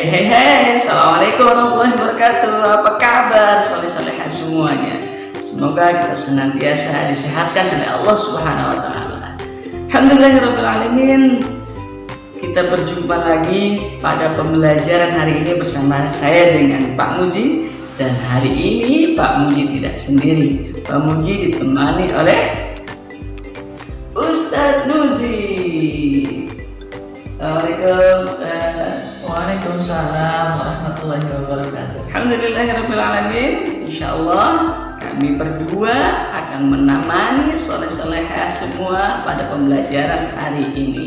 Hei, assalamualaikum warahmatullahi wabarakatuh. Apa kabar soleh-solehah semuanya? Semoga kita senantiasa disehatkan oleh Allah Subhanahu wa Ta'ala. Alhamdulillahirabbil alamin. Kita berjumpa lagi pada pembelajaran hari ini bersama saya dengan Pak Muji. Dan hari ini Pak Muji tidak sendiri. Pak Muji ditemani oleh Ustadz Nuzi. Assalamualaikum Ustaz. Waalaikumsalam warahmatullahi wabarakatuh. Alhamdulillahirabbil alamin. Insyaallah kami berdua akan menemani soleh-solehah semua pada pembelajaran hari ini.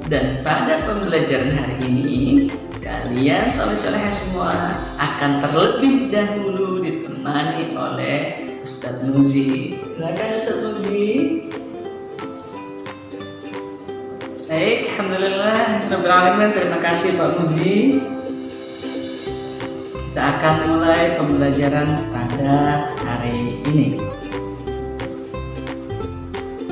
Dan pada pembelajaran hari ini kalian soleh-solehah semua akan terlebih dahulu ditemani oleh Ustadz Nuzi. Silakan Ustadz Nuzi. Baik, alhamdulillah, terima kasih Pak Muzi. Kita akan mulai pembelajaran pada hari ini.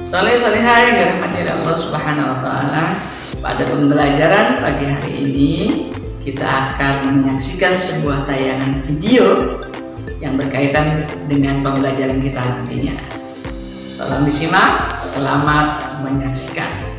Soleh-solehah yang dirahmati Allah Subhanahu wa Ta'ala, pada pembelajaran pagi hari ini kita akan menyaksikan sebuah tayangan video yang berkaitan dengan pembelajaran kita nantinya. Tolong disimak, selamat menyaksikan.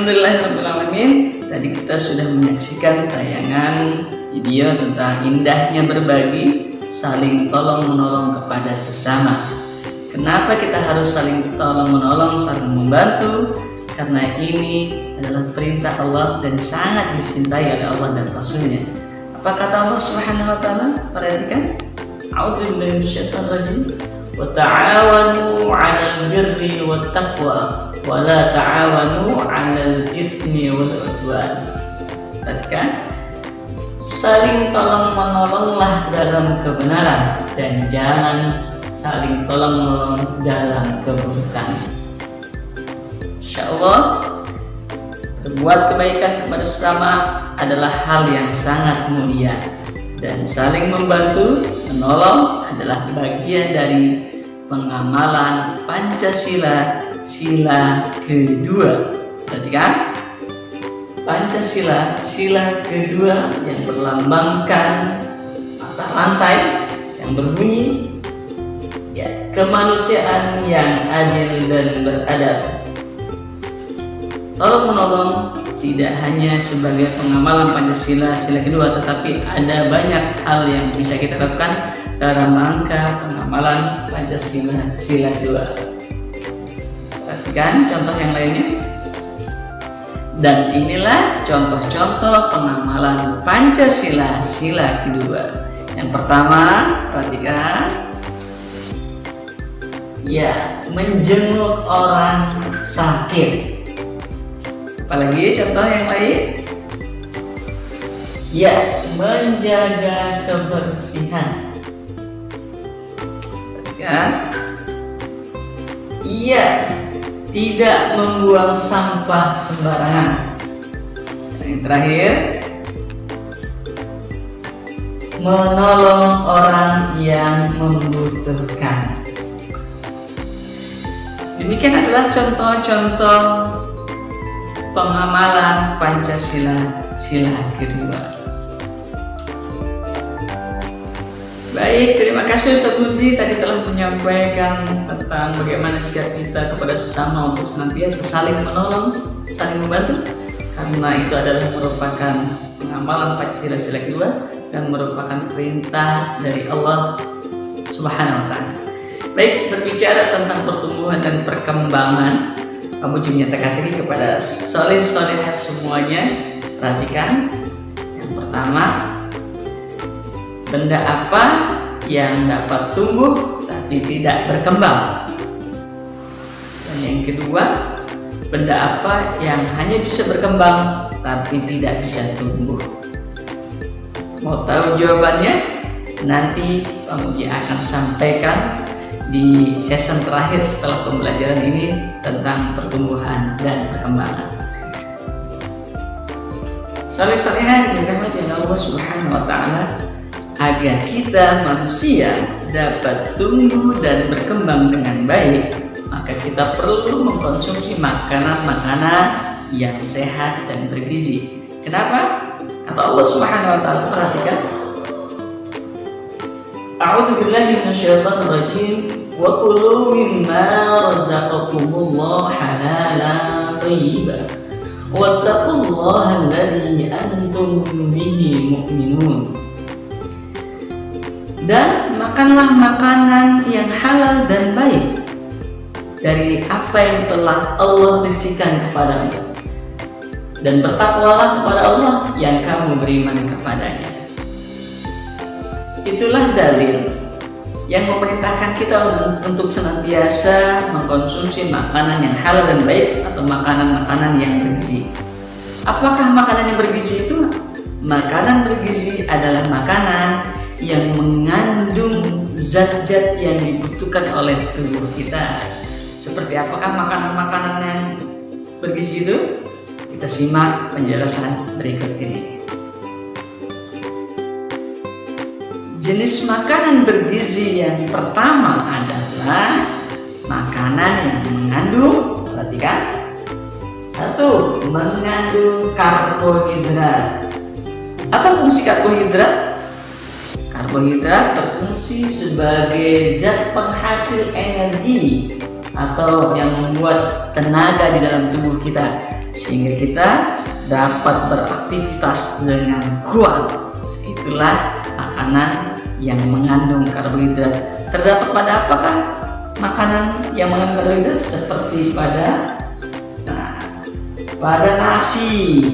Alhamdulillahirrahmanirrahim. Tadi kita sudah menyaksikan tayangan video tentang indahnya berbagi, saling tolong menolong kepada sesama. Kenapa kita harus saling tolong menolong, saling membantu? Karena ini adalah perintah Allah dan sangat dicintai oleh Allah dan Rasulnya. Apa kata Allah Subhanahu wa Ta'ala? Perhatikan. A'udzubillahi minasyaitonir rajim. Wa ta'awanu 'alal birri wat taqwa wa la ta'awanu 'alal itsmi wal 'udwan. Perhatikan. Saling tolong menolonglah dalam kebenaran dan jangan saling tolong-menolong dalam keburukan. Insya Allah, berbuat kebaikan kepada sesama adalah hal yang sangat mulia, dan saling membantu, menolong adalah bagian dari pengamalan Pancasila, sila kedua. Perhatikan, Pancasila, sila kedua yang berlambangkan mata rantai yang berbunyi ya, kemanusiaan yang adil dan beradab. Tolong menolong tidak hanya sebagai pengamalan Pancasila sila kedua, tetapi ada banyak hal yang bisa kita lakukan dalam rangka pengamalan Pancasila sila kedua. Perhatikan contoh yang lainnya. Dan inilah contoh-contoh pengamalan Pancasila sila kedua. Yang pertama, perhatikan. Ya, menjenguk orang sakit. Apalagi contoh yang lain? Ya, menjaga kebersihan. Perhatikan. Iya, tidak membuang sampah sembarangan. Dan yang terakhir, menolong orang yang membutuhkan. Demikian adalah contoh-contoh pengamalan Pancasila sila kedua. Baik, terima kasih Ustaz Muji tadi telah menyampaikan tentang bagaimana sikap kita kepada sesama untuk senantiasa saling menolong, saling membantu, karena itu adalah merupakan pengamalan Pancasila sila kedua dan merupakan perintah dari Allah Subhanahu wa Ta'ala. Baik, berbicara tentang pertumbuhan dan perkembangan, kamu Muji menyatakan diri kepada soleh-solehat semuanya. Perhatikan, yang pertama, benda apa yang dapat tumbuh tapi tidak berkembang? Dan yang kedua, benda apa yang hanya bisa berkembang tapi tidak bisa tumbuh? Mau tahu jawabannya? Nanti Pak Muji akan sampaikan di season terakhir setelah pembelajaran ini tentang pertumbuhan dan perkembangan. Saleh-salehan yang dirahmati Allah Subhanahu wa Ta'ala, agar kita manusia dapat tumbuh dan berkembang dengan baik, maka kita perlu mengkonsumsi makanan-makanan yang sehat dan bergizi. Kenapa? Kata Allah Subhanahu wa Ta'ala, perhatikan. A'udzu billahi minasyaitonir rajim. Wa kulu mimma razaqakumullahu halalan thayyiban wattaqullaha alladzi antum bihi mu'minun. Dan makanlah makanan yang halal dan baik dari apa yang telah Allah rizkikan kepadamu, dan bertakwalah kepada Allah yang kamu beriman kepadanya. Itulah dalil yang memerintahkan kita untuk senantiasa mengkonsumsi makanan yang halal dan baik atau makanan-makanan yang bergizi. Apakah makanan yang bergizi itu? Makanan bergizi adalah makanan yang mengandung zat-zat yang dibutuhkan oleh tubuh kita. Seperti apakah makanan-makanan yang bergizi itu? Kita simak penjelasan berikut ini. Jenis makanan bergizi yang pertama adalah makanan yang mengandung, perhatikan, satu, mengandung karbohidrat. Apa fungsi karbohidrat? Karbohidrat berfungsi sebagai zat penghasil energi atau yang membuat tenaga di dalam tubuh kita, sehingga kita dapat beraktivitas dengan kuat. Itulah makanan yang mengandung karbohidrat. Terdapat pada apakah makanan yang mengandung karbohidrat? Seperti pada nasi,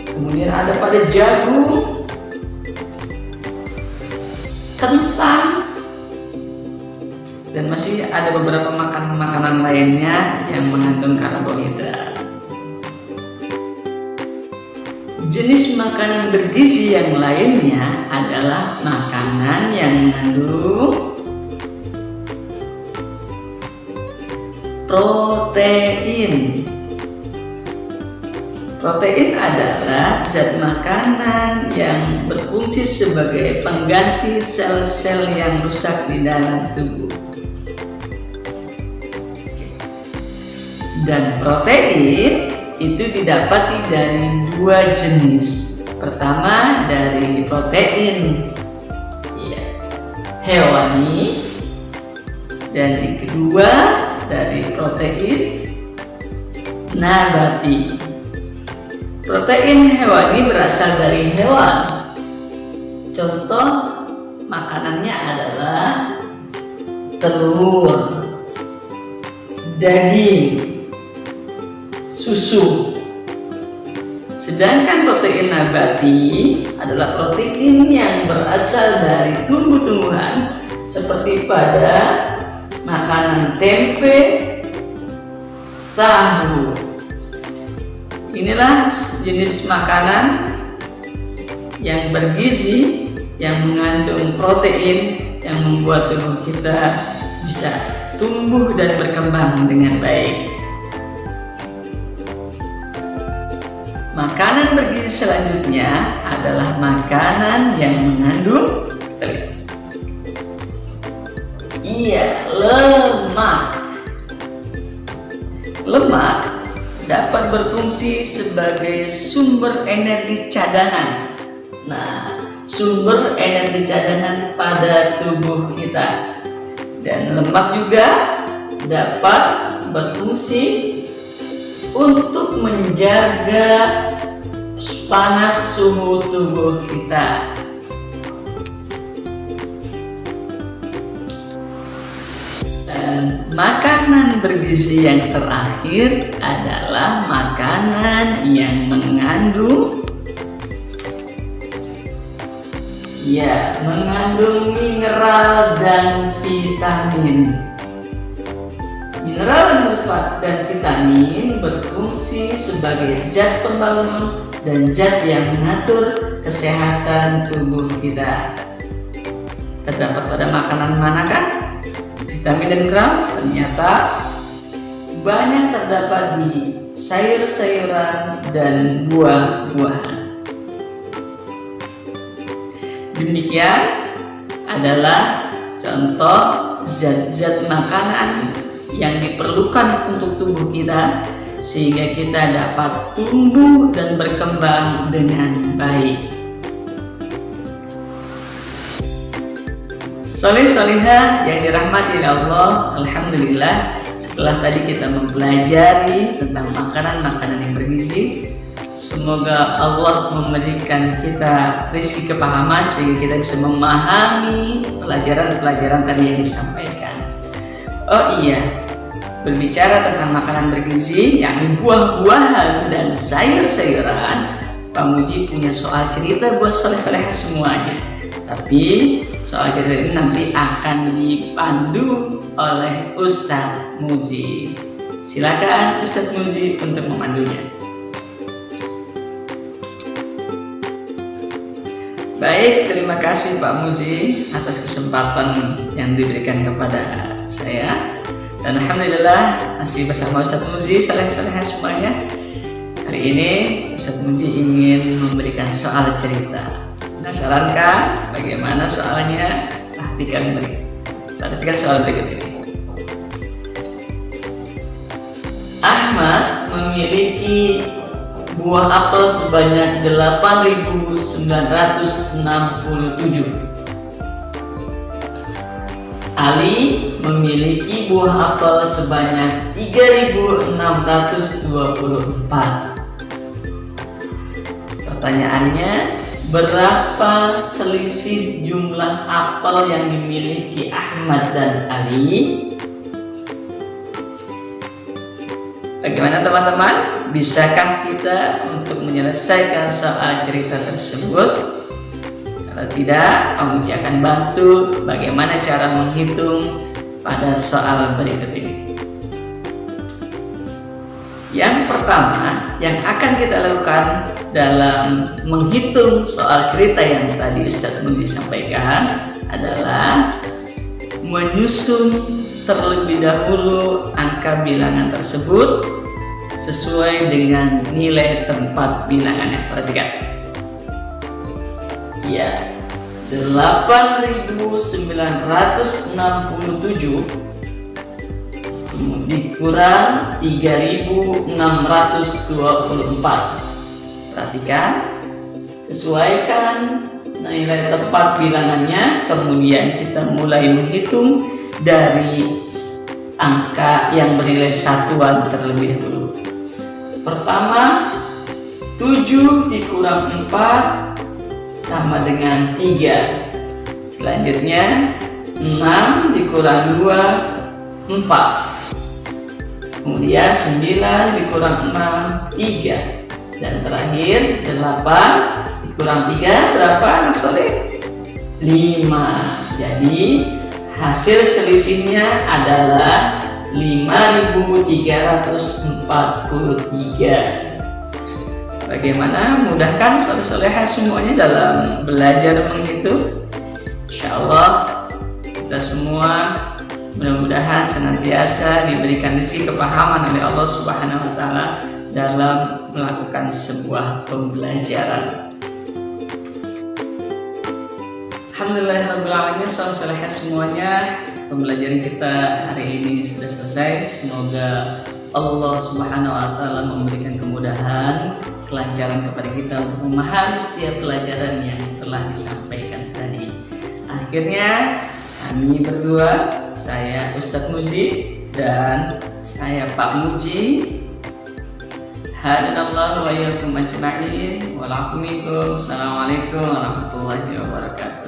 kemudian ada pada jagung, kentang, dan masih ada beberapa makanan lainnya yang mengandung karbohidrat. Jenis makanan bergizi yang lainnya adalah makanan yang mengandung protein. Protein adalah zat makanan yang berfungsi sebagai pengganti sel-sel yang rusak di dalam tubuh. Dan protein itu didapati dari dua jenis. Pertama dari protein hewani, dan yang kedua dari protein nabati. Protein hewani berasal dari hewan. Contoh makanannya adalah telur, daging, susu. Sedangkan protein nabati adalah protein yang berasal dari tumbuh-tumbuhan seperti pada makanan tempe, tahu. Inilah jenis makanan yang bergizi, yang mengandung protein, yang membuat tubuh kita bisa tumbuh dan berkembang dengan baik. Makanan bergizi selanjutnya adalah makanan yang mengandung lemak. Lemak dapat berfungsi sebagai sumber energi cadangan. Nah, sumber energi cadangan pada tubuh kita. Dan lemak juga dapat berfungsi untuk menjaga panas suhu tubuh kita. Dan makanan bergizi yang terakhir adalah makanan yang mengandung mineral dan vitamin. Mineral dan vitamin berfungsi sebagai zat pembangun dan zat yang mengatur kesehatan tubuh kita. Terdapat pada makanan manakah vitamin dan mineral? Ternyata banyak terdapat di sayur-sayuran dan buah-buahan. Demikian adalah contoh zat-zat makanan yang diperlukan untuk tubuh kita sehingga kita dapat tumbuh dan berkembang dengan baik. Soleh-solehah yang dirahmati Allah, alhamdulillah, setelah tadi kita mempelajari tentang makanan-makanan yang bergizi, semoga Allah memberikan kita rezeki kepahaman sehingga kita bisa memahami pelajaran-pelajaran tadi yang disampaikan. Oh iya, berbicara tentang makanan bergizi, yakni buah-buahan dan sayur-sayuran, Pak Muji punya soal cerita buat soleh-solehah semuanya. Tapi soal cerita ini nanti akan dipandu oleh Ustadz Muji. Silakan Ustadz Muji untuk memandunya. Baik, terima kasih Pak Muji atas kesempatan yang diberikan kepada saya. Dan alhamdulillah masih bersama Ustadz Muji, soleh-solehah semuanya. Hari ini Ustadz Muji ingin memberikan soal cerita. Penasaran kan bagaimana soalnya? Perhatikan soal berikut ini. Ahmad memiliki buah apel sebanyak 8.967. Ali memiliki buah apel sebanyak 3.624. Pertanyaannya, berapa selisih jumlah apel yang dimiliki Ahmad dan Ali? Bagaimana teman-teman? Bisakah kita untuk menyelesaikan soal cerita tersebut? Kalau tidak, Pak Muji akan bantu bagaimana cara menghitung pada soal berikut ini. Yang pertama yang akan kita lakukan dalam menghitung soal cerita yang tadi Ustadz Muji sampaikan adalah menyusun terlebih dahulu angka bilangan tersebut sesuai dengan nilai tempat bilangannya. Perhatikan. Ya, 8.967 dikurang 3.624. Perhatikan, sesuaikan nilai tempat bilangannya, kemudian kita mulai menghitung dari angka yang bernilai satuan terlebih dahulu. Pertama, 7 dikurang 4 sama dengan 3. Selanjutnya 6 dikurang 2, 4. Kemudian 9 dikurang 6, 3. Dan terakhir 8 dikurang 3 berapa anak soleh? 5. Jadi hasil selisihnya adalah 5.343. Bagaimana? Mudahkan soleh-soleha semuanya dalam belajar menghitung? Insyaallah kita semua mudah-mudahan senantiasa diberikan rezeki kepahaman oleh Allah Subhanahu wa taala dalam melakukan sebuah pembelajaran. Alhamdulillahirabbil alamin, soleh-soleha semuanya. Pembelajaran kita hari ini sudah selesai. Semoga Allah Subhanahu wa taala memberikan kemudahan, kelancaran kepada kita untuk memahami setiap pelajaran yang telah disampaikan tadi. Akhirnya kami berdua, saya Ustadz Muzi dan saya Pak Muji, hadanallahu wa iyyakum ajma'in. Assalamualaikum warahmatullahi wabarakatuh.